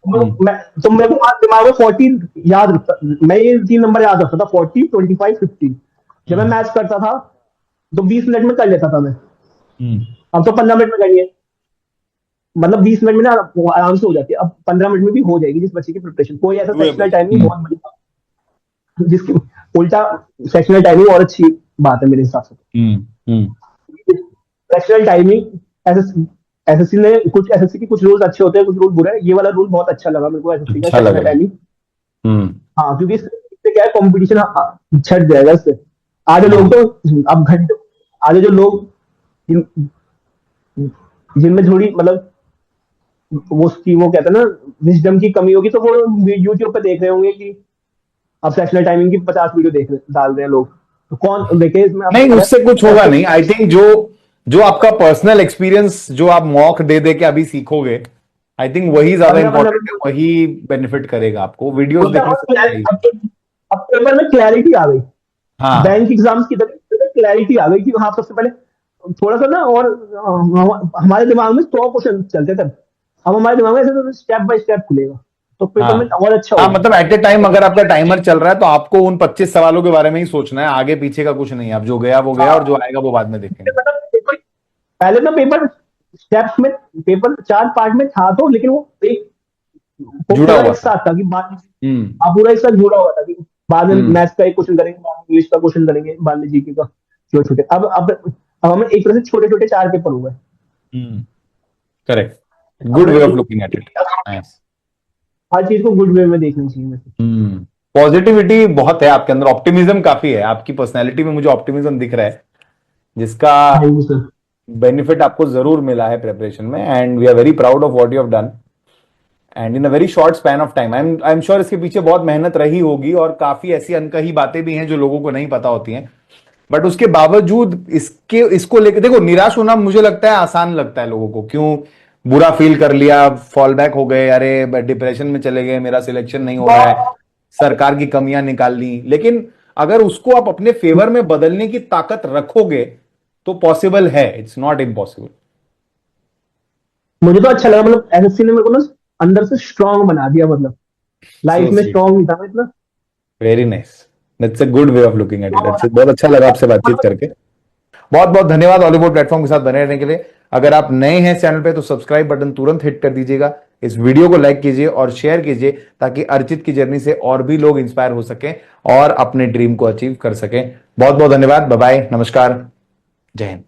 तो मेरे को वहाँ दिमाग में 40 याद रखता, मैं ये 3 नंबर याद रखता था, 40, 25, 50। जब मैं मैथ्स करता था तो 20 मिनट में कर लेता था मैं। हम्म अब तो 15 मिनट में करिए, मतलब 20 मिनट में ना वो आराम से हो जाती है, अब 15 मिनट में भी हो जाएगी जिस बच्चे की प्रिपरेशन। कोई ऐसा सेक्शनल doable। टाइमिंग बहुत बढ़िया जिसकी, उल्टा सेक्शनल टाइमिंग और अच्छी बात है मेरे हिसाब से। हम्म सेक्शनल टाइमिंग एसएससी ने कुछ, एसएससी के कुछ रूल्स अच्छे होते हैं, कुछ रूल बुरे हैं। ये वाला रूल बहुत अच्छा लगा मेरे को एसएससी का, अच्छा लग सेक्शनल रहा है। टाइमिंग। हम्म हाँ, क्योंकि इससे क्या है, कंपटीशन छट जाएगा इससे। आधे लोग हम्म तो अब घंटे, आधे जो लोग जिनमें थोड़ी मतलब वो उसकी वो कहते हैं ना विजडम की कमी होगी, तो वो यूट्यूब पे देख रहे होंगे कि अब सेक्शनल टाइमिंग की 50 वीडियो डाल रहे हैं लोग, तो कौन देखे इसमें। अब नहीं, अगर उससे कुछ होगा ऐसे नहीं। आई थिंक जो जो आपका पर्सनल एक्सपीरियंस जो आप मॉक दे दे के अभी सीखोगे, आई थिंक वही ज्यादा 15-15 इंपॉर्टेंट है, मिनट वही बेनिफिट करेगा आपको। वीडियोस होता देखने है, से अच्छा ही। अब पेपर में क्लैरिटी आ गई। हाँ बैंक एग्जाम्स की तरह क्लैरिटी आ गई कि हाँ, सबसे पहले थोड़ा सा ना, और हमारे दिमाग में 100 क्वेश्चन चलते थे, अब हमारे दिमाग में ऐसे स्टेप बाय स्टेप खुलेगा, तो पेपर में हाँ और अच्छा हाँ, होगा। मतलब एट ए टाइम अगर आपका टाइमर चल रहा है तो आपको उन 25 सवालों के बारे में ही सोचना है, आगे पीछे का कुछ नहीं है। अब जो गया वो गया, और जो हाँ, आएगा वो बाद में देखेंगे। मतलब पहले ना पेपर स्टेप्स में, पेपर 4 पार्ट में था तो, लेकिन वो जुड़ा पूरा हुआ एक था। साथ था कि बाद, हम्म हाँ, पूरा एक साथ जुड़ा हुआ था कि बाद में हम्म मैथ्स का एक क्वेश्चन करेंगे, बाद में इंग्लिश का क्वेश्चन करेंगे, बाद में जीके का, छोटे छोटे। अब हमें एक तरह से छोटे छोटे 4 पेपर हो गए। हम्म करेक्ट। गुड हमें way of looking at it. Nice. हर चीज को गुड वे में देखना चाहिए वैसे। पॉजिटिविटी बहुत है आपके अंदर, ऑप्टिमिज्म काफी है आपकी पर्सनैलिटी में, मुझे ऑप्टिमिज्म दिख रहा है, जिसका थैंक यू सर। बेनिफिट आपको जरूर मिला है प्रिपरेशन में। And we are very proud of what you have done, and in a very short span of time. I am sure इसके पीछे बहुत मेहनत रही होगी, और काफी ऐसी अनकही बातें भी हैं जो लोगों को नहीं पता होती हैं। बट उसके बावजूद इसको लेकर देखो, निराश होना मुझे लगता है आसान लगता है लोगों को। क्यों? बुरा फील कर लिया, फॉल बैक हो गए, अरे डिप्रेशन में चले गए, मेरा सिलेक्शन नहीं हो रहा है, सरकार की कमियां निकाल ली। लेकिन अगर उसको आप अपने फेवर में बदलने की ताकत रखोगे तो पॉसिबल है, इट्स नॉट इम्पॉसिबल। मुझे तो अच्छा लगा, मतलब एसएससी ने मेरे को ना अंदर से स्ट्रांग बना दिया, मतलब सो लाइफ में स्वीट। स्ट्रांग नहीं था मैं इतना। Very nice. That's a good way of looking at it. और बहुत अच्छा लगा आपसे बातचीत मतलब करके। बहुत बहुत धन्यवाद हॉलीवुड प्लेटफॉर्म के साथ बने रहने के लिए। अगर आप नए हैं चैनल पे तो सब्सक्राइब बटन तुरंत हिट कर दीजिएगा, इस वीडियो को लाइक कीजिए और शेयर कीजिए, ताकि अर्चित की जर्नी से और भी लोग इंस्पायर हो सकें और अपने ड्रीम को अचीव कर सकें। बहुत बहुत धन्यवाद। बाय बाय, नमस्कार, जय हिंद।